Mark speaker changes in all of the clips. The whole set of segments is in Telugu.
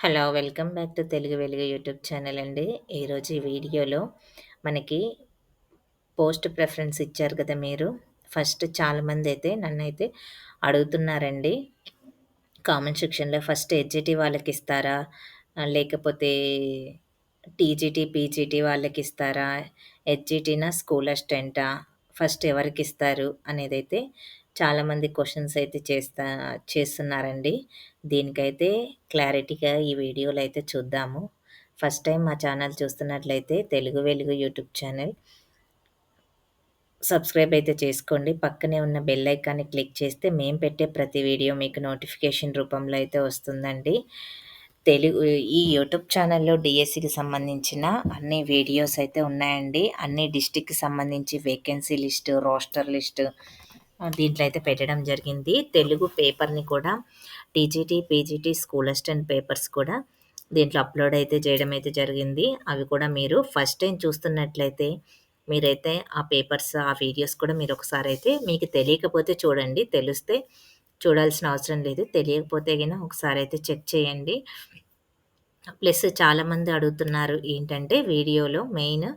Speaker 1: Hello! Welcome back to Telugu వెలుగు యూట్యూబ్ ఛానల్ అండి. ఈరోజు ఈ వీడియోలో మనకి పోస్ట్ ప్రిఫరెన్స్ ఇచ్చారు కదా మీరు. ఫస్ట్ చాలామందైతే నన్నైతే అడుగుతున్నారండి. కామెంట్ సెక్షన్‌లో ఫస్ట్ హెచ్‌జిటి వాళ్ళకిస్తారా? లేకపోతే టీజీటీ, పీజీటీ వాళ్ళకిస్తారా? హెచ్‌జిటినా, స్కూల్ అసిస్టెంటా? ఫస్ట్ ఎవరికిస్తారు? అనేదైతే చాలామంది క్వెషన్స్ అయితే చేస్తున్నారండి. దీనికైతే క్లారిటీగా ఈ వీడియోలో అయితే చూద్దాము. ఫస్ట్ టైమ్ మా ఛానల్ చూస్తున్నట్లయితే తెలుగు వెలుగు యూట్యూబ్ ఛానల్ సబ్స్క్రైబ్ అయితే చేసుకోండి. పక్కనే ఉన్న బెల్ ఐకాన్‌ని క్లిక్ చేస్తే మేము పెట్టే ప్రతి వీడియో మీకు నోటిఫికేషన్ రూపంలో అయితే వస్తుందండి. ఈ యూట్యూబ్ ఛానల్‌లో డీఎస్సీకి సంబంధించిన అన్ని వీడియోస్ అయితే ఉన్నాయండి. అన్ని డిస్ట్రిక్ట్‌కి సంబంధించి వేకెన్సీ లిస్ట్, రోస్టర్ లిస్ట్ దీంట్లో అయితే పెట్టడం జరిగింది. తెలుగు పేపర్‌ని కూడా TGT, PGT, school assistant papers కూడా దీంట్లో అప్‌లోడ్ అయితే చేయడం అయితే జరిగింది. అవి కూడా మీరు ఫస్ట్ టైమ్ చూస్తున్నట్లయితే మీరైతే ఆ పేపర్స్, ఆ వీడియోస్ కూడా మీరొకసారయితే మీకు తెలియకపోతే చూడండి. తెలిస్తే చూడాల్సిన అవసరం లేదు. తెలియకపోతే గిన ఒకసారయితే చెక్ చేయండి. ప్లస్ చాలామంది అడుగుతున్నారు ఏంటంటే వీడియోలో మెయిన్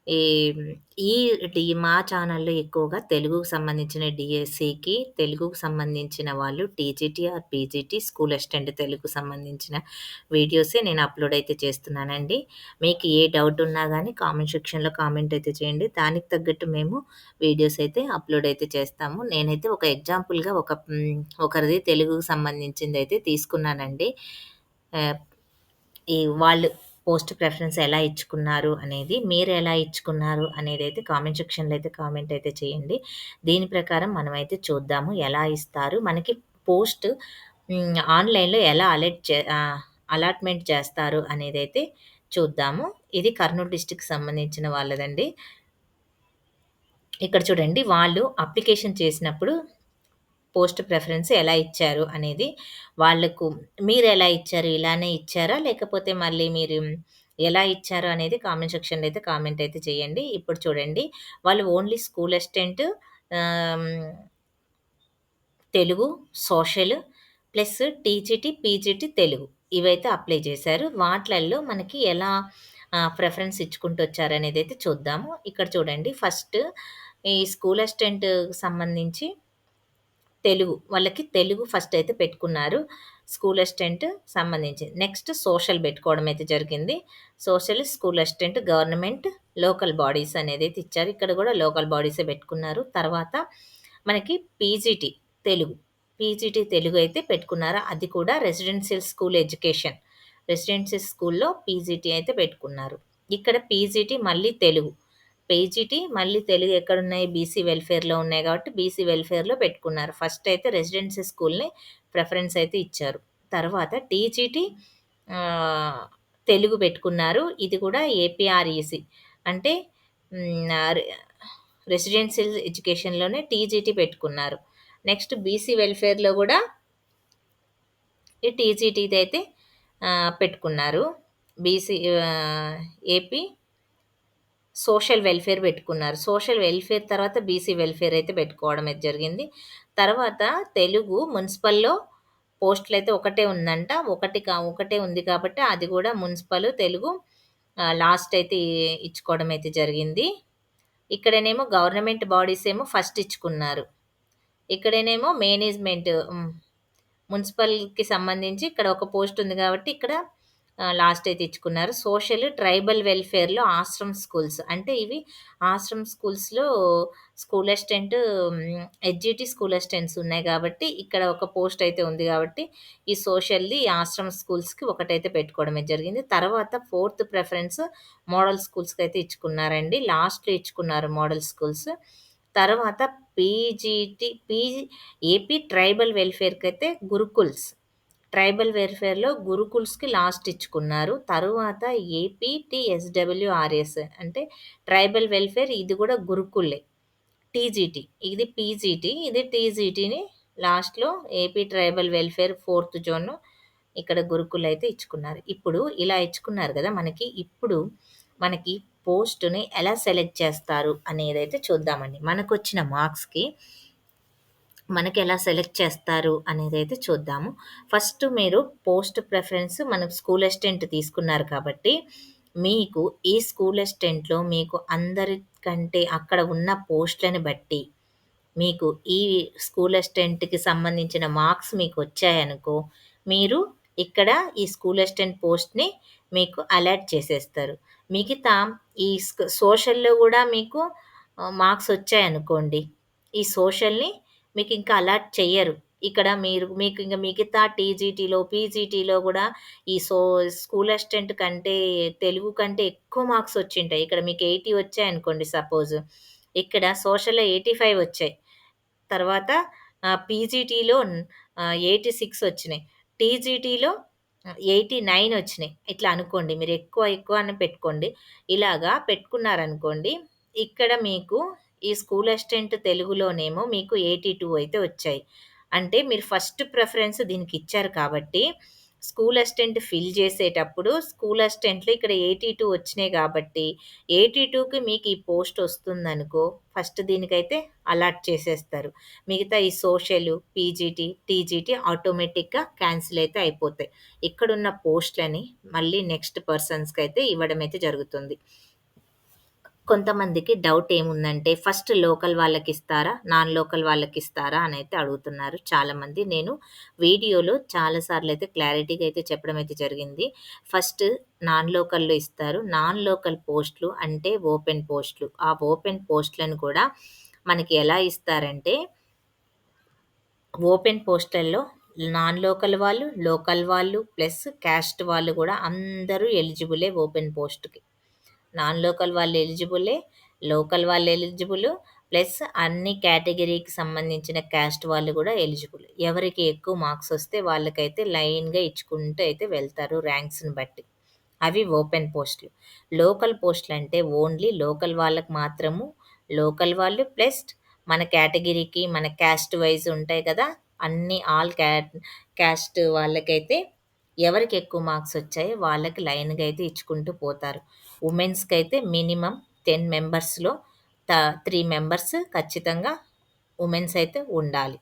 Speaker 1: ఈ ఈ మా ఛానల్‌లో ఎక్కువగా తెలుగుకు సంబంధించిన డీఎస్సీకి, తెలుగుకు సంబంధించిన వాళ్ళు TGT or PGT, school assistant తెలుగుకు సంబంధించిన వీడియోసే నేను అప్‌లోడ్ అయితే చేస్తున్నానండి. మీకు ఏ డౌట్ ఉన్నా గానీ కామెంట్ సెక్షన్‌లో కామెంట్ అయితే చేయండి. దానికి తగ్గట్టు మేము వీడియోస్ అయితే అప్‌లోడ్ అయితే చేస్తాము. నేనైతే ఒక ఎగ్జాంపుల్‌గా ఒకరిది తెలుగుకు సంబంధించిందయితే తీసుకున్నానండి. ఆహ్ వాళ్ళు పోస్ట్ ప్రిఫరెన్స్ ఎలా ఇచ్చుకున్నారు అనేది, మీరెలా ఇచ్చుకున్నారు అనేదైతే కామెంట్ సెక్షన్‌లో అయితే కామెంట్ అయితే చేయండి. దీని ప్రకారం మనమైతే చూద్దాము ఎలా ఇస్తారు. మనకి పోస్ట్ ఆన్‌లైన్‌లో ఎలా అలాట్‌మెంట్ చేస్తారు అనేదైతే చూద్దాము. ఇది కర్నూలు డిస్ట్రిక్ట్‌కి సంబంధించిన వాళ్ళదండి. ఇక్కడ చూడండి వాళ్ళు అప్లికేషన్ చేసినప్పుడు పోస్ట్ ప్రిఫరెన్స్ ఎలా ఇచ్చారు అనేది వాళ్ళకు మీరెలా ఇచ్చారు? ఇలానే ఇచ్చారా? లేకపోతే మళ్ళీ మీరు ఎలా ఇచ్చారు అనేది కామెంట్ సెక్షన్‌లో అయితే కామెంట్ అయితే చేయండి. ఇప్పుడు చూడండి వాళ్ళు ఓన్లీ స్కూల్ అసిస్టెంట్ ఆహ్, Telugu, social plus TGT, PGT Telugu ఇవైతే అప్లై చేశారు. వాట్లల్లో మనకి ఎలా ప్రిఫరెన్స్ ఇచ్చుకుంటూ వచ్చారనేదైతే చూద్దాము. ఇక్కడ చూడండి ఫస్ట్ ఈ స్కూల్ అసిస్టెంట్‌కి సంబంధించి వాళ్ళకి తెలుగు ఫస్ట్ అయితే పెట్టుకున్నారు. స్కూల్ అసిస్టెంట్ సంబంధించి. నెక్స్ట్ సోషల్ పెట్టుకోవడం అయితే జరిగింది. Social, school assistant, government, local bodies అనేదైతే ఇచ్చారు. ఇక్కడ కూడా లోకల్ బాడీసే పెట్టుకున్నారు. తర్వాత మనకి పీజీటీ తెలుగు. పీజీటీ తెలుగు అయితే పెట్టుకున్నారు. అది కూడా రెసిడెన్షియల్ స్కూల్ ఎడ్యుకేషన్. రెసిడెన్షియల్ స్కూల్‌లో పీజీటీ అయితే పెట్టుకున్నారు. ఇక్కడ పీజీటీ మళ్ళీ తెలుగు. పీజీటీ మళ్ళీ తెలుగు ఎక్కడున్నాయి? బీసీ వెల్ఫేర్‌లో ఉన్నాయి కాబట్టి బీసీ వెల్ఫేర్‌లో పెట్టుకున్నారు. ఫస్ట్ అయితే రెసిడెన్సీ స్కూల్‌ని ప్రిఫరెన్స్ అయితే ఇచ్చారు. తర్వాత టీజీటీ ఆహ్, తెలుగు పెట్టుకున్నారు. ఇది కూడా ఏపీఆర్ఈసీ అంటే హ్మ్. రెసిడెన్షియల్ ఎడ్యుకేషన్‌లోనే టీజీటీ పెట్టుకున్నారు. నెక్స్ట్ బీసీ వెల్ఫేర్‌లో గూడా ఈ టీజీటీదైతే పెట్టుకున్నారు. బీసీ ఏపీ సోషల్ వెల్ఫేర్ పెట్టుకున్నారు. సోషల్ వెల్ఫేర్ తర్వాత బీసీ వెల్ఫేర్ అయితే పెట్టుకోవడం అయితే జరిగింది. తర్వాత తెలుగు మున్సిపల్‌లో పోస్టులయితే ఒకటే ఉందంట. ఒకటే ఉంది కాబట్టి అది గూడా మున్సిపల్, తెలుగు లాస్ట్ అయితే ఇచ్చుకోవడం అయితే జరిగింది. ఇక్కడనేమో గవర్నమెంట్ బాడీస్ ఏమో ఫస్ట్ ఇచ్చుకున్నారు. ఇక్కడనేమో మేనేజ్‌మెంట్ మున్సిపల్‌కి సంబంధించి ఇక్కడ ఒక పోస్ట్ ఉంది కాబట్టి ఇక్కడ లాస్ట్ అయితే ఇచ్చుకున్నారు. సోషల్, ట్రైబల్ వెల్ఫేర్‌లో ఆశ్రమ్ స్కూల్స్ అంటే ఇవి ఆశ్రమ్ స్కూల్స్‌లో school assistant SGT school assistants ఉన్నాయి కాబట్టి ఇక్కడ ఒక పోస్ట్ అయితే ఉంది కాబట్టి ఈ సోషల్‌ది ఆశ్రమ్ స్కూల్స్‌కి ఒకటైతే పెట్టుకోవడమే జరిగింది. తర్వాత ఫోర్త్ ప్రిఫరెన్స్ మోడల్ స్కూల్స్‌కైతే ఇచ్చుకున్నారండి. లాస్ట్‌లో ఇచ్చుకున్నారు మోడల్ స్కూల్స్. తర్వాత పీజీటీ పీ ఏపీ ట్రైబల్ వెల్ఫేర్‌కైతే గురుకుల్స్. ట్రైబల్ వెల్ఫేర్‌లో గురుకుల్స్‌కి లాస్ట్ ఇచ్చుకున్నారు. తరువాత ఏపీటీఎస్‌డబ్ల్యూఆర్ఎస్ అంటే ట్రైబల్ వెల్ఫేర్ ఇది గూడా గురుకులే. టీజీటీ ఇది పీజీటీ, ఇది టీజీటీని లాస్ట్‌లో AP tribal welfare fourth zone ఇక్కడ గురుకులయితే ఇచ్చుకున్నారు. ఇప్పుడు ఇలా ఇచ్చుకున్నారు గదా! ఇప్పుడు మనకి పోస్ట్‌ని ఎలా సెలెక్ట్ చేస్తారు అనేదైతే చూద్దామండి. మనకొచ్చిన మార్క్స్‌కి మనకెలా సెలెక్ట్ చేస్తారు అనేదైతే చూద్దాము. ఫస్ట్ మీరు పోస్ట్ ప్రిఫరెన్స్ మనం స్కూల్ అసిస్టెంట్ తీసుకున్నారు కాబట్టి, మీకు ఈ స్కూల్ అసిస్టెంట్‌లో మీకు అందరికంటే అక్కడ ఉన్న పోస్ట్‌లని బట్టి మీకు ఈ స్కూల్ అసిస్టెంట్‌కి సంబంధించిన మార్క్స్ మీకొచ్చాయనుకో, మీరు ఇక్కడ ఈ స్కూల్ అసిస్టెంట్ పోస్ట్‌ని మీకు అలాట్ చేసేస్తారు. మిగతా ఈ సోషల్‌లో గూడా మీకు మార్క్స్ వచ్చాయనుకోండి, ఈ సోషల్‌ని మీకింకా అలాట్ చెయ్యరు. ఇక్కడ మీకింక మిగతా టీజీటీలో, పీజీటీలో గూడా ఈ స్కూల్ అసిస్టెంట్ కంటే తెలుగు కంటే ఎక్కువ మార్క్స్ వచ్చుంటాయి. ఇక్కడ మీకు 80 వచ్చాయనుకోండి సపోజ్. ఇక్కడ సోషల్‌లో 85 వచ్చాయి. తర్వాత పీజీటీలో 86 వచ్చినాయి. టీజీటీలో 89 వచ్చినాయి. ఇట్లా అనుకోండి. మీరు ఎక్కువ, ఎక్కువ అని పెట్టుకోండి. ఇలాగా పెట్టుకున్నారనుకోండి, ఇక్కడ మీకు ఈ స్కూల్ అసిస్టెంట్ తెలుగులోనేమో మీకు 82 అయితే వచ్చాయి. అంటే మీరు ఫస్ట్ ప్రిఫరెన్స్ దీనికిచ్చారు కాబట్టి, స్కూల్ అసిస్టెంట్ ఫిల్ చేసేటప్పుడు స్కూల్ అసిస్టెంట్‌లో ఇక్కడ 82 వచ్చినాయి కాబట్టి 82కి మీకు ఈ పోస్ట్ వస్తుందనుకో, ఫస్ట్ దీనికైతే అలాట్ చేసేస్తారు. మిగతా ఈ సోషలు, పీజీటీ, టీజీటీ ఆటోమేటిక్‌గా క్యాన్సిల్ అయితే అయిపోతాయి. ఇక్కడున్న పోస్ట్‌లని మళ్ళీ నెక్స్ట్ పర్సన్స్‌కైతే ఇవ్వడం అయితే జరుగుతుంది. కొంతమందికి డౌట్ ఏముందంటే, ఫస్ట్ లోకల్ వాళ్ళకిస్తారా? నాన్ లోకల్ వాళ్ళకిస్తారా? అనైతే అడుగుతున్నారు చాలామంది. నేను వీడియోలో చాలా సార్లయితే క్లారిటీగా అయితే చెప్పడం అయితే జరిగింది. ఫస్ట్ నాన్ లోకల్‌లో ఇస్తారు. నాన్ లోకల్ పోస్ట్‌లు అంటే ఓపెన్ పోస్ట్‌లు. ఆ ఓపెన్ పోస్ట్‌లను కూడా మనకి ఎలా ఇస్తారంటే, ఓపెన్ పోస్ట్‌లలో నాన్ లోకల్ వాళ్ళు, లోకల్ వాళ్ళు ప్లస్ క్యాస్ట్ వాళ్ళు గూడా అందరూ ఎలిజిబులే ఓపెన్ పోస్ట్‌కి. నాన్ లోకల్ వాళ్ళు ఎలిజిబులే. లోకల్ వాళ్ళు ఎలిజిబులు. ప్లస్ అన్ని కేటగిరీకి సంబంధించిన క్యాస్ట్ వాళ్ళు గూడా ఎలిజిబుల్. ఎవరికి ఎక్కువ మార్క్సొస్తే వాళ్ళకైతే లైన్‌గా ఇచ్చుకుంటూ అయితే వెళ్తారు ర్యాంక్స్‌ని బట్టి. అవి ఓపెన్ పోస్ట్‌లు. లోకల్ పోస్ట్‌లంటే ఓన్లీ లోకల్ వాళ్ళకి మాత్రము లోకల్ వాళ్ళు ప్లస్ మన కేటగిరీకి, మన క్యాస్ట్ వైస్ ఉంటాయి కదా! అన్ని ఆల్ క్యాస్ట్ వాళ్ళకైతే ఎవరికి ఎక్కువ మార్క్స్ వచ్చాయో వాళ్ళకి లైన్‌గా అయితే ఇచ్చుకుంటూ పోతారు. వుమెన్స్‌కైతే మినిమమ్ 10 మెంబర్స్‌లో 3 మెంబర్స్ ఖచ్చితంగా వుమెన్స్ అయితే ఉండాలి.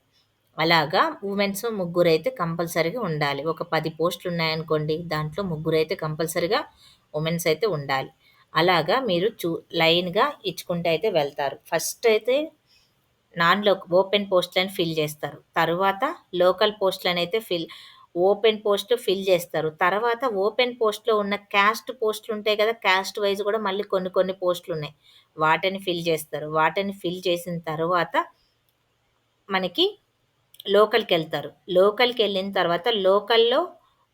Speaker 1: అలాగా వుమెన్స్ ముగ్గురైతే కంపల్సరీగా ఉండాలి. ఒక 10 పోస్టులున్నాయనుకోండి, దాంట్లో ముగ్గురైతే కంపల్సరీగా వుమెన్స్ అయితే ఉండాలి. అలాగా మీరు లైన్‌గా ఇచ్చుకుంటూ అయితే వెళ్తారు. ఫస్ట్ అయితే ఓపెన్ పోస్ట్‌లని ఫిల్ జేస్తారు. తరువాత లోకల్ పోస్ట్‌లనైతే ఓపెన్ పోస్ట్‌లు ఫిల్ జేస్తారు. తర్వాత ఓపెన్ పోస్ట్‌లో ఉన్న క్యాస్ట్ పోస్ట్‌లుంటాయి గదా! క్యాస్ట్ వైస్ గూడా మళ్ళీ కొన్ని కొన్ని పోస్ట్‌లున్నాయి. వాటిని ఫిల్ జేస్తారు. వాటిని ఫిల్ చేసిన తరువాత మనకి లోకల్‌కెళ్తారు. లోకల్‌కెళ్ళిన తర్వాత లోకల్‌లో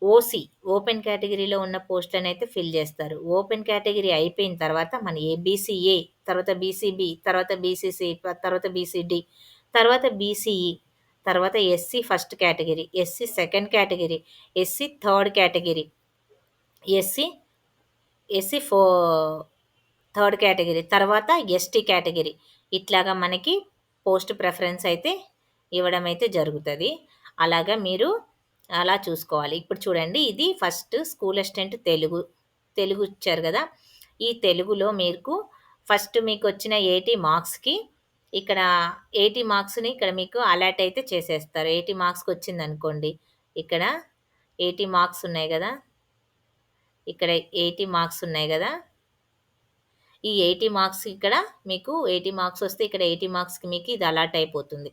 Speaker 1: ఓసీ ఓపెన్ కేటగిరీలో ఉన్న పోస్ట్‌లనైతే ఫిల్ జేస్తారు. ఓపెన్ కేటగిరీ అయిపోయిన తర్వాత మన బీసీఏ, తర్వాత బీసీబీ, తర్వాత బీసీసీ, తర్వాత బీసీడీ, తర్వాత బీసీఈ, తర్వాత SC first category, SC second category, SC third category, SC SC third category, తర్వాత ఎస్టీ కేటగిరీ. ఇట్లాగా మనకి పోస్ట్ ప్రిఫరెన్స్ అయితే ఇవ్వడం అయితే జరుగుతది. అలాగా మీరు అలా చూసుకోవాలి. ఇప్పుడు చూడండి ఇది first school assistant Telugu. Telugu ఇచ్చారు గదా! ఈ తెలుగులో మీకు ఫస్ట్ మీకొచ్చిన 80 మార్క్స్‌కి ఇక్కడ 80 మార్క్స్‌ని ఇక్కడ మీకు అలాట్ అయితే చేసేస్తారు. 80 మార్క్స్‌కొచ్చిందనుకోండి. ఇక్కడ 80 మార్క్స్ ఉన్నాయి గదా! ఇక్కడ 80 మార్క్స్ ఉన్నాయి గదా! ఈ 80 మార్క్స్ ఇక్కడ మీకు 80 మార్క్స్ వస్తే ఇక్కడ 80 మార్క్స్‌కి మీకు ఇది అలాట్ అయిపోతుంది.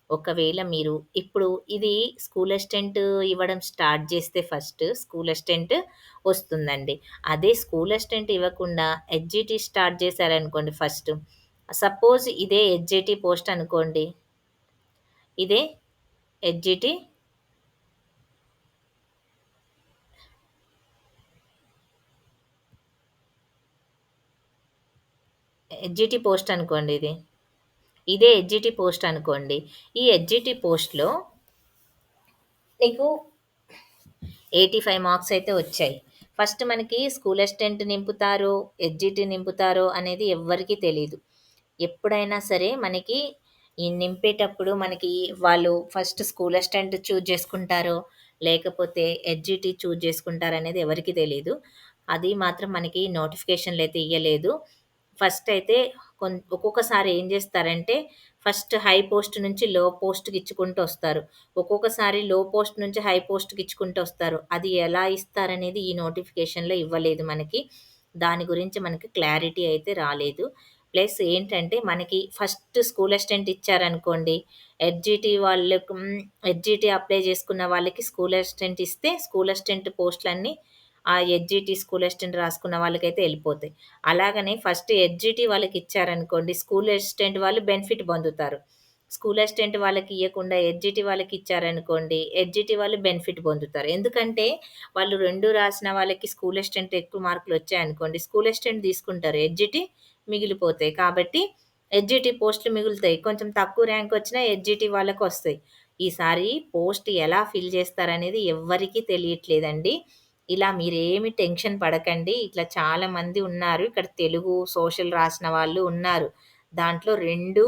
Speaker 1: ఒకవేళ మీరు ఇప్పుడు ఇది స్కూల్ అసిస్టెంట్ ఇవ్వడం స్టార్ట్ చేస్తే ఫస్ట్ స్కూల్ అసిస్టెంట్ వస్తుందండి. అదే స్కూల్ అసిస్టెంట్ ఇవ్వకుండా హెచ్‌జిటి స్టార్ట్ చేశారనుకోండి ఫస్ట్. సపోజ్ ఇదే హెచ్‌జిటి పోస్ట్ అనుకోండి. ఇదే హెచ్‌జిటి హెచ్‌జిటి పోస్ట్ అనుకోండి ఇది. ఇదే హెచ్‌జిటి పోస్ట్ అనుకోండి. ఈ హెచ్‌జిటి పోస్ట్‌లో నీకు 85 మార్క్స్ అయితే వచ్చాయి. ఫస్ట్ మనకి స్కూల్ అసిస్టెంట్ నింపుతారో, హెచ్‌జిటి నింపుతారో అనేది ఎవ్వరికీ తెలీదు. ఎప్పుడైనా సరే మనకి ఈ నింపేటప్పుడు మనకి వాళ్ళు ఫస్ట్ స్కూల్ అసిస్టెంట్ చూజ్ చేసుకుంటారో, లేకపోతే హెచ్‌జిటి చూజ్ చేసుకుంటారనేది ఎవరికీ తెలీదు. అది మాత్రం మనకి నోటిఫికేషన్‌లయితే ఇయ్యలేదు. ఫస్ట్ అయితే ఒక్కొక్కసారి ఏం జేస్తారంటే, ఫస్ట్ హై పోస్ట్ నుంచి లో పోస్ట్‌కి ఇచ్చుకుంటూ వస్తారు. ఒక్కొక్కసారి లో పోస్ట్ నుంచి హై పోస్ట్‌కి ఇచ్చుకుంటూ వస్తారు. అది ఎలా ఇస్తారనేది ఈ నోటిఫికేషన్‌లో ఇవ్వలేదు మనకి. దాని గురించి మనకి క్లారిటీ అయితే రాలేదు. ప్లస్ ఏంటంటే, మనకి ఫస్ట్ స్కూల్ అసిస్టెంట్ ఇచ్చారనుకోండి, ఎడ్జిటి అప్లై చేసుకున్న వాళ్ళకి స్కూల్ అసిస్టెంట్ ఇస్తే, స్కూల్ అసిస్టెంట్ పోస్టులన్నీ ఆ ఎడ్జిటి స్కూల్ అసిస్టెంట్ రాసుకున్న వాళ్ళకైతే ఎళ్ళిపోతాయి. అలాగని ఫస్ట్ ఎడ్జిటి వాళ్ళకిచ్చారనుకోండి, స్కూల్ అసిస్టెంట్ వాళ్ళు బెనిఫిట్ పొందుతారు. స్కూల్ అసిస్టెంట్ వాళ్ళకి ఇయ్యకుండా ఎడ్జిటి వాళ్ళకిచ్చారనుకోండి, ఎడ్జిటి వాళ్ళు బెనిఫిట్ పొందుతారు. ఎందుకంటే, వాళ్ళు 2 రాసిన వాళ్ళకి స్కూల్ అసిస్టెంట్ ఎక్కువ మార్కులొచ్చాయనుకోండి, స్కూల్ అసిస్టెంట్ తీసుకుంటారు. ఎడ్జిటి మిగిలిపోతాయి. కాబట్టి ఎడ్జిటి పోస్టులు మిగులుతాయి. కొంచెం తక్కువ ర్యాంక్ వచ్చినా ఎడ్జిటి వాళ్ళకొస్తాయి. ఈసారి పోస్ట్ ఎలా ఫిల్ చేస్తారనేది ఎవ్వరికీ తెలియట్లేదండి. ఇలా మీరేమి టెన్షన్ పడకండి. ఇట్లా చాలామంది ఉన్నారు. ఇక్కడ తెలుగు, సోషల్ రాసిన వాళ్ళు ఉన్నారు. దాంట్లో 2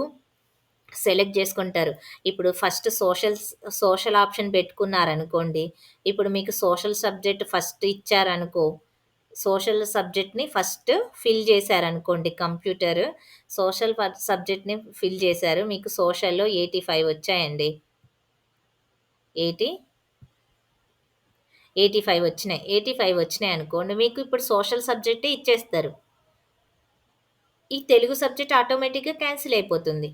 Speaker 1: సెలెక్ట్ జేసుకుంటారు. ఇప్పుడు ఫస్ట్ సోషల్ ఆప్షన్ పెట్టుకున్నారనుకోండి, ఇప్పుడు మీకు సోషల్ సబ్జెక్ట్ ఫస్ట్ ఇచ్చారనుకో, సోషల్ సబ్జెక్ట్‌ని ఫస్ట్ ఫిల్ చేశారనుకోండి కంప్యూటర్, సబ్జెక్ట్‌ని ఫిల్ చేశారు. మీకు సోషల్‌లో 85 వచ్చాయండి. 80, 85 వచ్చినాయి. 85 వచ్చినాయనుకోండి, మీకు ఇప్పుడు సోషల్ సబ్జెక్టే ఇచ్చేస్తారు. ఈ తెలుగు సబ్జెక్ట్ ఆటోమేటిక్‌గా క్యాన్సిల్ అయిపోతుంది.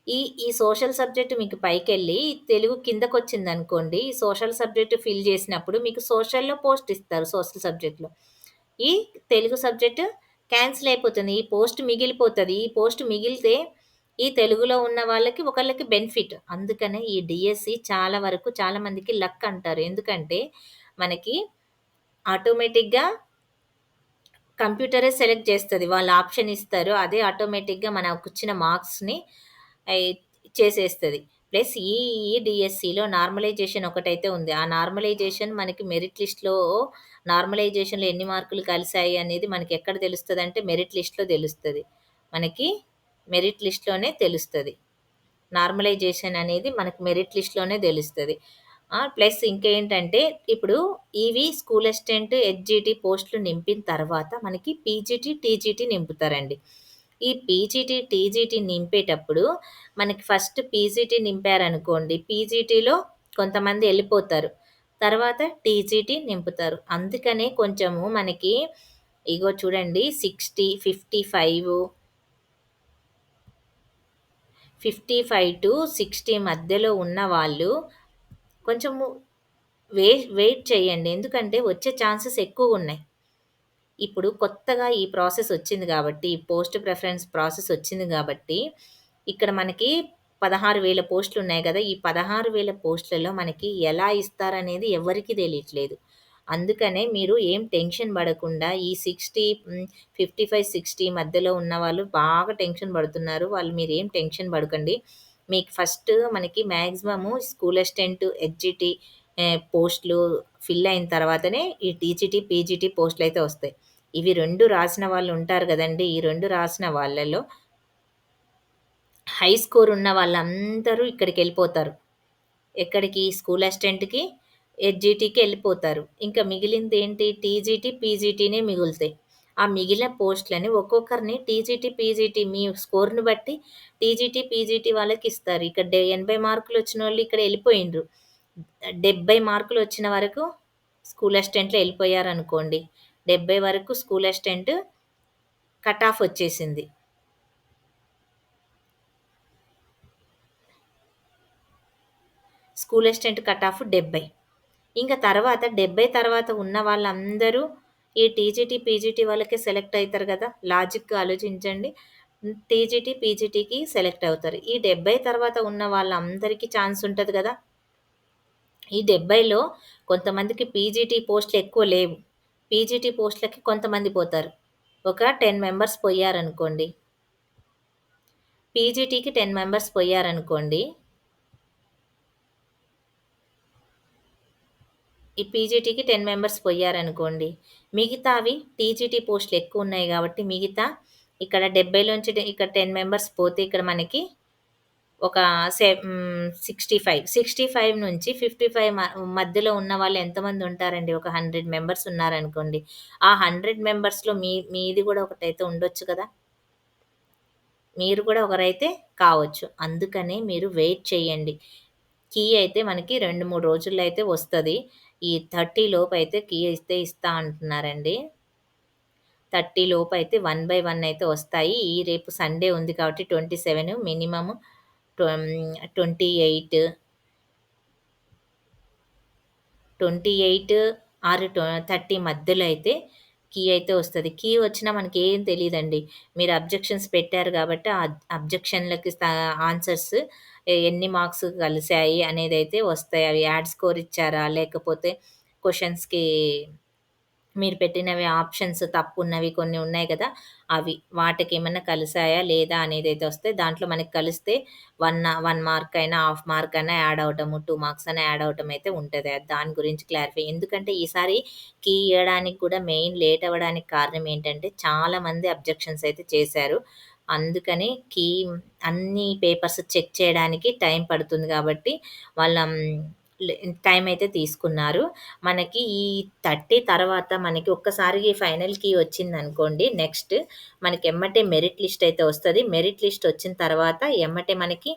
Speaker 1: ఈ ఈ సోషల్ సబ్జెక్ట్ మీకు పైకెళ్ళి, తెలుగు కిందకొచ్చిందనుకోండి, ఈ సోషల్ సబ్జెక్ట్ ఫిల్ చేసినప్పుడు మీకు సోషల్‌లో పోస్ట్ ఇస్తారు సోషల్ సబ్జెక్ట్‌లో. ఈ తెలుగు సబ్జెక్ట్ క్యాన్సిల్ అయిపోతుంది. ఈ పోస్ట్ మిగిలిపోతది. ఈ పోస్ట్ మిగిలితే ఈ తెలుగులో ఉన్న వాళ్ళకి ఒకళ్ళకి బెనిఫిట్. అందుకనే ఈ డీఎస్సీ చాలా వరకు చాలా మందికి లక్ అంటారు. ఎందుకంటే మనకి ఆటోమేటిక్‌గా కంప్యూటరే సెలెక్ట్ చేస్తది. వాళ్ళు ఆప్షన్ ఇస్తారు. అదే ఆటోమేటిక్‌గా మనకొచ్చిన మార్క్స్‌ని అయి చేసేస్తది. ప్లస్ ఈ డీఎస్సీలో నార్మలైజేషన్ ఒకటైతే ఉంది. ఆ నార్మలైజేషన్ మనకి మెరిట్ లిస్ట్‌లో నార్మలైజేషన్‌లో ఎన్ని మార్కులు కలిసాయి అనేది మనకెక్కడ తెలుస్తదంటే మెరిట్ లిస్ట్‌లో తెలుస్తది. మనకి మెరిట్ లిస్ట్‌లోనే తెలుస్తది. నార్మలైజేషన్ అనేది మనకు మెరిట్ లిస్ట్‌లోనే తెలుస్తది. ప్లస్ ఇంకేంటంటే ఇప్పుడు ఇవి స్కూల్ అసిస్టెంట్, హెచ్‌జిటి పోస్టులు నింపిన తర్వాత మనకి పీజీటీ, టీజీటీ నింపుతారండి. ఈ పీజీటీ, టీజీటీ నింపేటప్పుడు మనకి ఫస్ట్ పీజీటీ నింపారనుకోండి, పీజీటీలో కొంతమంది ఎళ్ళిపోతారు. తర్వాత టీజీటీ నింపుతారు. అందుకనే కొంచెము మనకి ఇగో చూడండి 55-60 మధ్యలో ఉన్నవాళ్ళు కొంచెము వెయిట్ చేయండి. ఎందుకంటే వచ్చే ఛాన్సెస్ ఎక్కువున్నాయి. ఇప్పుడు కొత్తగా ఈ ప్రాసెస్ వచ్చింది గాబట్టి, ఈ పోస్ట్ ప్రిఫరెన్స్ ప్రాసెస్ వచ్చింది గాబట్టి, ఇక్కడ మనకి 16,000 పోస్టులున్నాయి గదా! ఈ 16,000 పోస్టులలో మనకి ఎలా ఇస్తారనేది ఎవ్వరికీ తెలియట్లేదు. అందుకనే మీరు ఏం టెన్షన్ బడకుండా ఈ 55, 60 మధ్యలో ఉన్నవాళ్ళు బాగా టెన్షన్ బడుతున్నారు. వాళ్ళు మీరేం టెన్షన్ బడకండి. మీకు ఫస్ట్ మనకి మాక్సిమము స్కూల్ అసిస్టెంట్, హెచ్‌జిటి పోస్టులు ఫిల్ అయిన తర్వాతనే ఈ టీజీటీ, పీజీటీ పోస్టులయితే వస్తాయి. ఇవి 2 రాసిన వాళ్ళుంటారు గదండీ! ఈ 2 రాసిన వాళ్ళలో హై స్కోర్ ఉన్న వాళ్ళందరూ ఇక్కడికెళ్ళిపోతారు. ఎక్కడికి? స్కూల్ అసిస్టెంట్‌కి, హెచ్‌జిటికి ఎళ్ళిపోతారు. ఇంకా మిగిలిందేంటి? టీజీటీ, పీజీటీనే మిగులుతాయి. ఆ మిగిలిన పోస్టులని ఒక్కొక్కరిని టీజీటీ, పీజీటీ మీ స్కోర్‌ని బట్టి టీజీటీ, పీజీటీ వాళ్ళకిస్తారు. ఇక్కడ 80 మార్కులొచ్చినోళ్ళు ఇక్కడ ఎళ్ళిపోయిండ్రు. 70 మార్కులొచ్చిన వరకు స్కూల్ అసిస్టెంట్‌లో ఎళ్ళిపోయారనుకోండి. 70 వరకు స్కూల్ అసిస్టెంట్ కట్ ఆఫ్ వచ్చేసింది. School assistant cut off 70. ఇంక తర్వాత 70 తర్వాత ఉన్న వాళ్ళందరూ ఈ టీజీటీ, పీజీటీ వాళ్ళకే సెలెక్ట్ అయితారు గదా! లాజిక్‌గా ఆలోచించండి. టీజీటీ, పీజీటీకి సెలెక్ట్ అవుతారు. ఈ 70 తర్వాత ఉన్న వాళ్ళందరికీ ఛాన్స్ ఉంటది గదా! ఈ 70లో కొంతమందికి పీజీటీ పోస్టులెక్కువ లేవు. పీజీటీ పోస్టులకి కొంతమంది పోతారు. ఒక 10 మెంబర్స్ పొయ్యారనుకోండి. పీజీటీకి 10 మెంబర్స్ పొయ్యారనుకోండి. ఈ పీజీటీకి 10 మెంబర్స్ పొయ్యారనుకోండి. మిగతావి టీజీటీ పోస్టులెక్కువున్నాయి గాబట్టి ఇక్కడ 70లోంచి ఇక్కడ 10 మెంబర్స్ పోతే ఇక్కడ మనకి ఒక 65 నుంచి 55 మధ్యలో ఉన్న వాళ్ళు ఎంతమంది ఉంటారండి? ఒక 100 మెంబర్స్ ఉన్నారనుకోండి. ఆ 100 మెంబర్స్‌లో మీది గూడా ఒకటైతే ఉండొచ్చు కదా! మీరు కూడా ఒకరైతే కావచ్చు. అందుకనే మీరు వెయిట్ చేయండి. కీ అయితే మనకి 2, 3 రోజుల్లో అయితే వస్తది. ఈ 30 లోపయితే కీ అయితే ఇస్తా అంటున్నారండి. 30 లోపయితే 1 బై 1 అయితే వస్తాయి. రేపు సండే ఉంది కాబట్టి 27 మినిమమ్ 28 28 ఆర్ 30 మధ్యలో అయితే కీ అయితే వస్తది. కీ వచ్చినా మనకేం తెలీదండి. మీరు అబ్జెక్షన్స్ పెట్టారు గాబట్టి, ఆ అబ్జెక్షన్‌లకి ఆన్సర్స్ ఎన్ని మార్క్స్ కలిసాయి అనేదైతే వస్తాయి. అవి యాడ్ స్కోర్ ఇచ్చారా? లేకపోతే క్వెషన్స్‌కి మీరు పెట్టినవి ఆప్షన్స్ తప్పున్నవి కొన్ని ఉన్నాయి కదా! అవి. వాటికేమన్నా కలిసాయా? లేదా? అనేదైతే వస్తే దాంట్లో మనకి కలిస్తే 1 మార్క్ అయినా, హాఫ్ మార్క్ అయినా యాడ్ అవ్వటము, 2 మార్క్స్ అయినా యాడ్ అవ్వటం అయితే ఉంటది. దాని గురించి క్లారిఫై ఎందుకంటే ఈసారి కీ ఇయ్యడానికి కూడా మెయిన్ లేట్ అవ్వడానికి కారణం ఏంటంటే చాలామంది అబ్జెక్షన్స్ అయితే చేశారు. అందుకని అన్ని పేపర్స్ చెక్ చేయడానికి టైం పడుతుంది కాబట్టి వాళ్ళ లే టైం అయితే తీసుకున్నారు. మనకి ఈ 30 తర్వాత మనకి ఒక్కసారిగా ఈ ఫైనల్‌కి వచ్చిందనుకోండి. నెక్స్ట్ మనకి ఎమ్మటే మెరిట్ లిస్ట్ అయితే వస్తది. మెరిట్ లిస్ట్ వచ్చిన తర్వాత ఎమ్మటే మనకి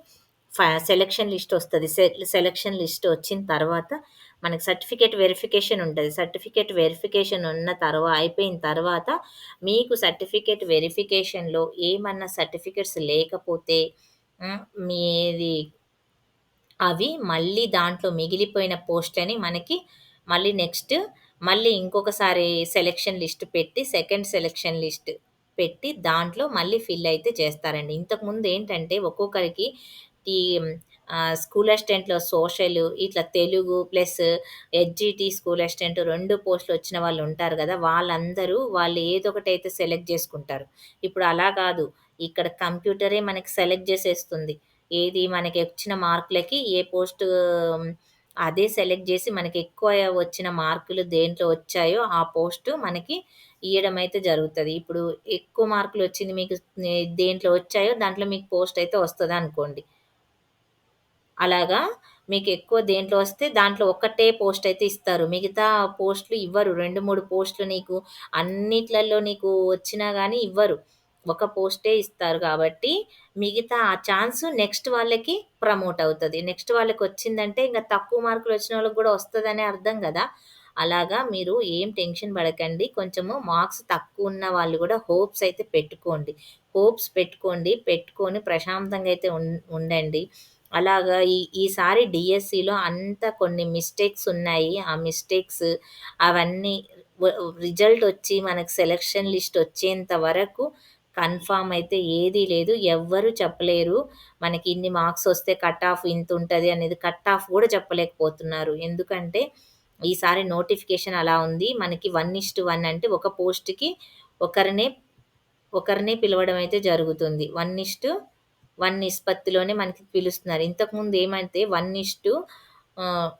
Speaker 1: సెలక్షన్ లిస్ట్ వస్తది. సెలక్షన్ లిస్ట్ వచ్చిన తర్వాత మనకి సర్టిఫికేట్ వెరిఫికేషన్ ఉంటది. సర్టిఫికేట్ వెరిఫికేషన్ అయిపోయిన తర్వాత మీకు సర్టిఫికేట్ వెరిఫికేషన్‌లో ఏమన్నా సర్టిఫికేట్స్ లేకపోతే మీది అవి మళ్ళీ దాంట్లో మిగిలిపోయిన పోస్ట్‌లని మనకి మళ్ళీ నెక్స్ట్ మళ్ళీ ఇంకొకసారి సెలక్షన్ లిస్ట్ పెట్టి, సెకండ్ సెలక్షన్ లిస్ట్ పెట్టి, దాంట్లో మళ్ళీ ఫిల్ అయితే చేస్తారండి. ఇంతకుముందేంటంటే ఒక్కొక్కరికి ఈ స్కూల్ అసిస్టెంట్‌లో సోషల్, ఇట్లా Telugu plus HGT school assistant 2 పోస్టులొచ్చిన వాళ్ళుంటారు గదా! వాళ్ళు ఏదో ఒకటైతే సెలెక్ట్ జేసుకుంటారు. ఇప్పుడు అలా గాదు. ఇక్కడ కంప్యూటరే మనకి సెలెక్ట్ జేసేస్తుంది. ఏది మనకొచ్చిన మార్కులకి ఏ పోస్టు అదే సెలెక్ట్ జేసి మనకెక్కువ వచ్చిన మార్కులు దేంట్లో వచ్చాయో ఆ పోస్టు మనకి ఇయ్యడమైతే జరుగుతది. ఇప్పుడు ఎక్కువ మార్కులొచ్చింది మీకు దేంట్లో వచ్చాయో దాంట్లో మీకు పోస్టయితే వస్తదనుకోండి. అలాగా మీకెక్కువ దేంట్లో వస్తే దాంట్లో ఒక్కటే పోస్టయితే ఇస్తారు. మిగతా పోస్టులు ఇవ్వరు. 2, 3 పోస్టులు నీకు అన్నిట్లల్లో నీకు వచ్చినా గానీ ఇవ్వరు. ఒక పోస్టే ఇస్తారు గాబట్టి, మిగతా ఆ ఛాన్స్ నెక్స్ట్ వాళ్ళకి ప్రమోట్ అవుతది. నెక్స్ట్ వాళ్ళకొచ్చిందంటే ఇంక తక్కువ మార్కులొచ్చిన వాళ్ళకి గూడా వస్తదనే అర్థం గదా! అలాగా మీరు ఏం టెన్షన్ పడకండి. కొంచెము మార్క్స్ తక్కువున్న వాళ్ళు గూడా హోప్స్ అయితే పెట్టుకోండి. హోప్స్ పెట్టుకోండి. పెట్టుకొని ప్రశాంతంగా అయితే ఉండండి. అలాగా ఈసారి డీఎస్సీలో అంతా కొన్ని మిస్టేక్స్ ఉన్నాయి. ఆ మిస్టేక్స్ అవన్నీ వ రిజల్ట్ ఒచ్చి మనకు సెలక్షన్ లిస్ట్ ఒచ్చేంత వరకు కన్ఫర్మ్ అయితే ఏదీ లేదు. ఎవ్వరు చెప్పలేరు. మనకి ఇన్ని మార్క్స్ ఒస్తే కట్ ఆఫ్ ఇంతుంటది అనేది కట్ ఆఫ్ గూడా చెప్పలేకపోతున్నారు. ఎందుకంటే ఈసారి నోటిఫికేషన్ అలా ఉంది. మనకి 1:1 అంటే ఒక పోస్ట్‌కి ఒకరినే ఒకరినే పిలవడం అయితే జరుగుతుంది. 1:1 నిష్పత్తిలోనే మనకి పిలుస్తున్నారు. ఇంతకుముందు ఏమంటే 1 ఆహ్,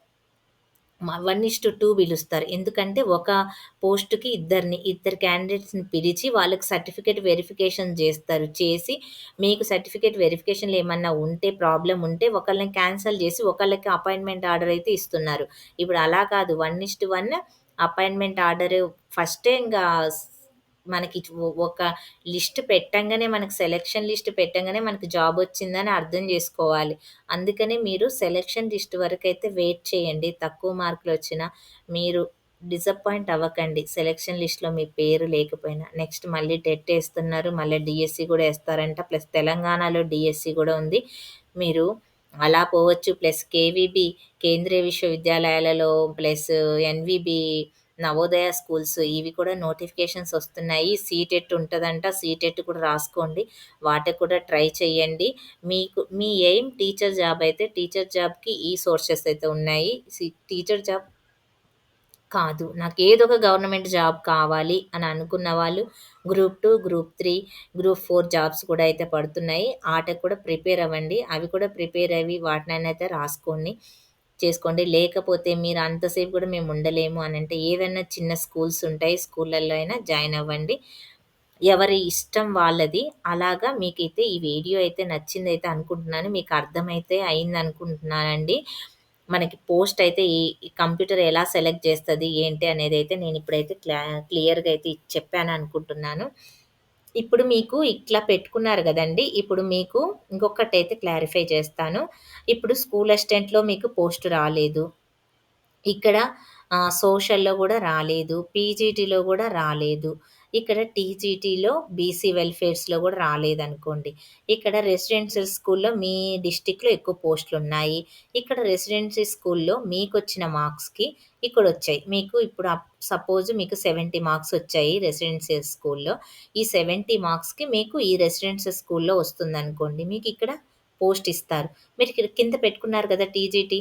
Speaker 1: 1:2 పిలుస్తారు. ఎందుకంటే ఒక పోస్ట్‌కి ఇద్దరు క్యాండిడేట్స్‌ని పిలిచి వాళ్ళకి సర్టిఫికేట్ వెరిఫికేషన్ జేస్తారు. చేసి మీకు సర్టిఫికేట్ వెరిఫికేషన్‌లో ఏమన్నా ఉంటే ప్రాబ్లమ్ ఉంటే ఒకళ్ళని క్యాన్సెల్ జేసి ఒకళ్ళకి అపాయింట్‌మెంట్ ఆర్డర్ అయితే ఇస్తున్నారు. ఇప్పుడు అలా కాదు 1:1 అపాయింట్‌మెంట్ ఆర్డర్ ఫస్టే ఇంగా మనకి ఒక లిస్ట్ పెట్టంగానే మనకు సెలక్షన్ లిస్ట్ పెట్టంగానే మనకి జాబొచ్చిందని అర్థం జేసుకోవాలి. అందుకనే మీరు సెలక్షన్ లిస్ట్ వరకైతే వెయిట్ చేయండి. తక్కువ మార్కులొచ్చినా మీరు డిసప్పాయింట్ అవ్వకండి. సెలక్షన్ లిస్ట్‌లో మీ పేరు లేకపోయినా. నెక్స్ట్ మళ్ళీ టెట్ ఏస్తున్నారు. మళ్ళీ డీఎస్సీ గూడా ఏస్తారంట. ప్లస్ తెలంగాణలో డీఎస్సీ గూడా ఉంది. మీరు అలా పోవచ్చు. ప్లస్ కేవీబీ కేంద్రీయ విశ్వవిద్యాలయాలలో ప్లస్ ఎన్‌వీబీ నవోదయ స్కూల్స్ ఇవి కూడా నోటిఫికేషన్స్ ఒస్తున్నాయి. సీటెట్ ఉంటదంట. సీటెట్ కూడా రాసుకోండి. వాటికి కూడా ట్రై చేయండి. మీ ఎయిమ్ టీచర్ జాబ్ అయితే టీచర్ జాబ్‌కి ఈ సోర్సెస్ అయితే ఉన్నాయి. టీచర్ జాబ్ కాదు. నాకేదో ఒక గవర్నమెంట్ జాబ్ కావాలి అని అనుకున్న వాళ్ళు గ్రూప్ 2, గ్రూప్ 3, గ్రూప్ 4 జాబ్స్ కూడా అయితే పడుతున్నాయి. ఆటికి కూడా ప్రిపేర్ అవ్వండి. అవి కూడా ప్రిపేర్ అయ్యి వాటినైతే రాసుకోండి. చేసుకోండి. లేకపోతే మీరు అంతసేపు కూడా మేము ఉండలేము అనంటే ఏదన్నా చిన్న స్కూల్స్ ఉంటాయి. స్కూళ్ళల్లో అయినా జాయిన్ అవ్వండి. ఎవరి ఇష్టం వాళ్ళది. అలాగా మీకైతే ఈ వీడియో అయితే నచ్చిందయితే అనుకుంటున్నాను. మీకు అర్థమైతే అయిందనుకుంటున్నానండి. మనకి పోస్ట్ అయితే ఈ కంప్యూటర్ ఎలా సెలెక్ట్ చేస్తది, ఏంటి అనేదైతే నేనిప్పుడైతే క్లియర్‌గా అయితే చెప్పాననుకుంటున్నాను. ఇప్పుడు మీకు ఇట్లా పెట్టుకున్నారు గదండీ! ఇప్పుడు మీకు ఇంకొకటైతే క్లారిఫై చేస్తాను. ఇప్పుడు స్కూల్ అసిస్టెంట్‌లో మీకు పోస్ట్ రాలేదు. ఇక్కడ సోషల్‌లో గూడా రాలేదు. పీజీటీలో గూడా రాలేదు. ఇక్కడ టీజీటీలో బీసీ వెల్‌ఫేర్స్‌లో గూడా రాలేదనుకోండి. ఇక్కడ రెసిడెన్షియల్ స్కూల్‌లో మీ డిస్ట్రిక్ట్‌లో ఎక్కువ పోస్టులున్నాయి. ఇక్కడ రెసిడెన్సీ స్కూల్‌లో మీకొచ్చిన మార్క్స్‌కి ఇక్కడొచ్చాయి. మీకు ఇప్పుడు సపోజ్ మీకు 70 మార్క్స్ వచ్చాయి రెసిడెన్షియల్ స్కూల్‌లో. ఈ 70 మార్క్స్‌కి మీకు ఈ రెసిడెన్షియల్ స్కూల్‌లో వస్తుందనుకోండి. మీకిక్కడ పోస్ట్ ఇస్తారు. మీరిక్కడ కింద పెట్టుకున్నారు గదా! టీజీటీ.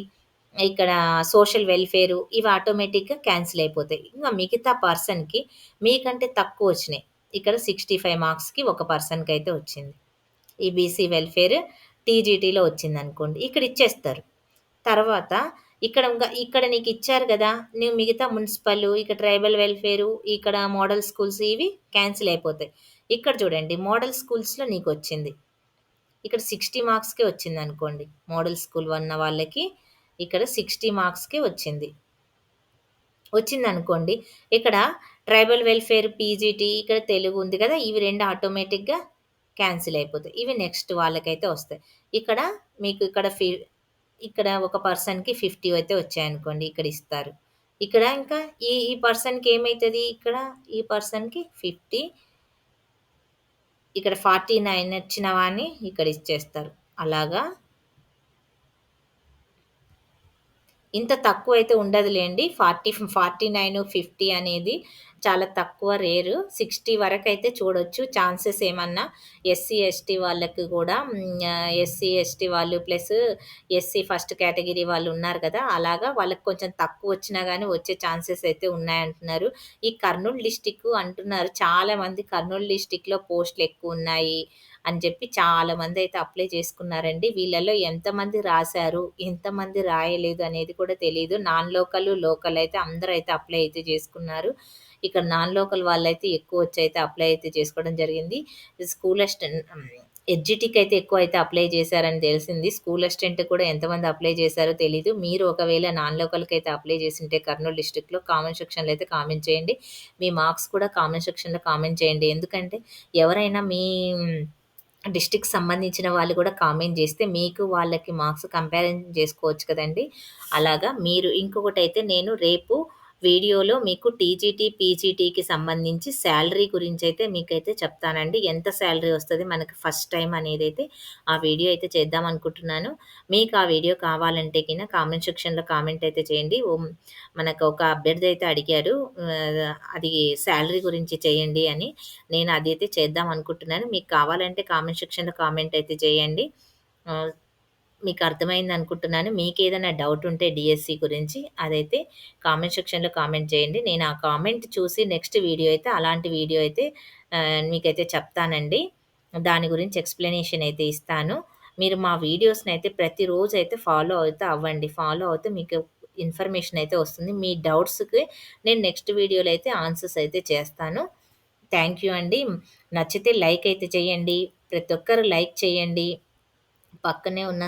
Speaker 1: ఇక్కడ సోషల్ వెల్‌ఫేరు ఇవి ఆటోమేటిక్‌గా క్యాన్సిల్ అయిపోతాయి. ఇంగ మిగతా పర్సన్‌కి మీకంటే తక్కువొచ్చినాయి. ఇక్కడ 65 మార్క్స్‌కి ఒక పర్సన్‌కైతే వచ్చింది. ఈ బీసీ వెల్‌ఫేర్ టీజీటీలో వచ్చిందనుకోండి. ఇక్కడ ఇచ్చేస్తారు. తర్వాత ఇక్కడ నీకిచ్చారు గదా! నువ్వు మిగతా మున్సిపల్, ఇక ట్రైబల్ వెల్‌ఫేరు, ఇక్కడ మోడల్ స్కూల్స్ ఇవి క్యాన్సిల్ అయిపోతాయి. ఇక్కడ చూడండి మోడల్ స్కూల్స్‌లో నీకొచ్చింది. ఇక్కడ 60 మార్క్స్‌కే వచ్చిందనుకోండి. మోడల్ స్కూల్ ఉన్న వాళ్ళకి ఇక్కడ 60 మార్క్స్‌కే వచ్చింది. వచ్చిందనుకోండి, ఇక్కడ ట్రైబల్ వెల్‌ఫేర్, పీజీటీ, ఇక్కడ తెలుగు ఉంది గదా! ఇవి 2 ఆటోమేటిక్‌గా క్యాన్సిల్ అయిపోతాయి. ఇవి నెక్స్ట్ వాళ్ళకైతే వస్తాయి. ఇక్కడ మీకు ఇక్కడ ఒక పర్సన్‌కి 50 అయితే వచ్చాయనుకోండి. ఇక్కడ ఇస్తారు. ఇక్కడ ఇంకా ఈ ఈ పర్సన్‌కి ఏమైతది ఇక్కడ ఈ పర్సన్‌కి 50 ఇక్కడ 49 వచ్చినవాన్ని ఇక్కడ ఇచ్చేస్తారు. అలాగా ఇంత తక్కువైతే ఉండదులెండి. 49, 50 అనేది చాలా తక్కువ రేరు. 60 వరకైతే చూడొచ్చు. ఛాన్సెస్ ఏమన్నా ఎస్సీ, ఎస్టీ వాళ్ళకి గూడా ఎస్సీ, ఎస్టీ వాళ్ళు ప్లస్ ఎస్సీ ఫస్ట్ కేటగిరీ వాళ్ళున్నారు గదా! అలాగా వాళ్ళకి కొంచెం తక్కువొచ్చినా గానీ వచ్చే ఛాన్సెస్ అయితే ఉన్నాయంటున్నారు. ఈ కర్నూలు డిస్ట్రిక్కు అంటున్నారు చాలా మంది కర్నూలు డిస్ట్రిక్ట్‌లో పోస్టులెక్కువున్నాయి అని జెప్పి చాలామందయితే అప్లై చేసుకున్నారండి. వీళ్ళలో ఎంతమంది రాసారు, ఎంతమంది రాయలేదు అనేది కూడా తెలీదు. నాన్ లోకల్, లోకల్ అయితే అందరూ అయితే అప్లై అయితే చేసుకున్నారు. ఇక్కడ నాన్ లోకల్ వాళ్ళైతే ఎక్కువొచ్చయితే అప్లై అయితే చేసుకోవడం జరిగింది. స్కూల్ అసిస్టెంట్ ఎడ్జిటికి అయితే ఎక్కువైతే అప్లై చేశారని తెలిసింది. స్కూల్ అసిస్టెంట్ కూడా ఎంతమంది అప్లై చేశారో తెలీదు. మీరు ఒకవేళ నాన్ లోకల్‌కైతే అప్లై చేసుంటే కర్నూలు డిస్ట్రిక్ట్‌లో కామెంట్ సెక్షన్‌లో అయితే కామెంట్ చేయండి. మీ మార్క్స్ కూడా కామెంట్ సెక్షన్‌లో కామెంట్ చేయండి. ఎందుకంటే ఎవరైనా మీ డిస్ట్రిక్ట్‌కి సంబంధించిన వాళ్ళు కూడా కామెంట్ జేస్తే, మీకు వాళ్ళకి మార్క్స్ కంపారిజన్ జేసుకోవచ్చు కదండీ! అలాగా మీరు ఇంకొకటైతే నేను రేపు వీడియోలో మీకు టీజీటీ, పీజీటీకి సంబంధించి శాలరీ గురించైతే మీకైతే చెప్తానండి. ఎంత శాలరీ వస్తది మనకి ఫస్ట్ టైమ్ అనేదైతే ఆ వీడియో అయితే చేద్దామనుకుంటున్నాను. మీకు ఆ వీడియో కావాలంటే గిన కామెంట్ సెక్షన్‌లో కామెంట్ అయితే చేయండి. మనకు ఒక అభ్యర్థి అయితే అడిగారు. అది శాలరీ గురించి చేయండి అని. నేను అదైతే చేద్దాం అనుకుంటున్నాను. మీకు కావాలంటే కామెంట్ సెక్షన్‌లో కామెంట్ అయితే చేయండి. ఆహ్, మీకు అర్థమైందనుకుంటున్నాను. మీకేదైనా డౌట్ ఉంటే డీఎస్సీ గురించి అదైతే కామెంట్ సెక్షన్‌లో కామెంట్ చేయండి. నేను ఆ కామెంట్ చూసి నెక్స్ట్ వీడియో అయితే అలాంటి వీడియో అయితే మీకైతే చెప్తానండి. దాని గురించి ఎక్స్‌ప్లనేషన్ అయితే ఇస్తాను. మీరు మా వీడియోస్‌నైతే ప్రతిరోజైతే ఫాలో అయితే అవ్వండి. ఫాలో అవుతే మీకు ఇన్ఫర్మేషన్ అయితే వస్తుంది. మీ డౌట్స్‌కి నేను నెక్స్ట్ వీడియోలో అయితే ఆన్సర్స్ అయితే చేస్తాను. థ్యాంక్ యూ అండి. నచ్చితే లైక్ అయితే చేయండి. ప్రతి ఒక్కరు లైక్ చేయండి. పక్కనే ఉన్న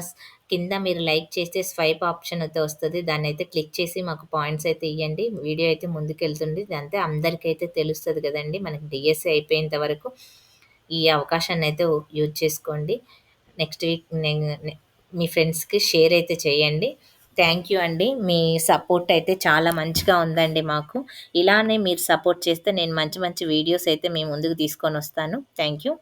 Speaker 1: కింద మీరు లైక్ చేస్తే స్వైప్ ఆప్షన్ అయితే వస్తది. దాన్నయితే క్లిక్ చేసి మాకు పాయింట్స్ అయితే ఇయ్యండి. వీడియో అయితే ముందుకెళ్తుంది. అంతే అందరికైతే తెలుస్తది గదండీ! మనకి డీఎస్సీ అయిపోయేంత వరకు ఈ అవకాశాన్నయితే యూజ్ చేసుకోండి. నెక్స్ట్ వీక్ మీ ఫ్రెండ్స్‌కి షేర్ అయితే చేయండి. థ్యాంక్ యూ అండి. మీ సపోర్ట్ అయితే చాలా మంచిగా ఉందండి మాకు. ఇలానే మీరు సపోర్ట్ చేస్తే నేను మంచి మంచి వీడియోస్ అయితే మీ ముందుకు తీసుకొనొస్తాను. Thank you.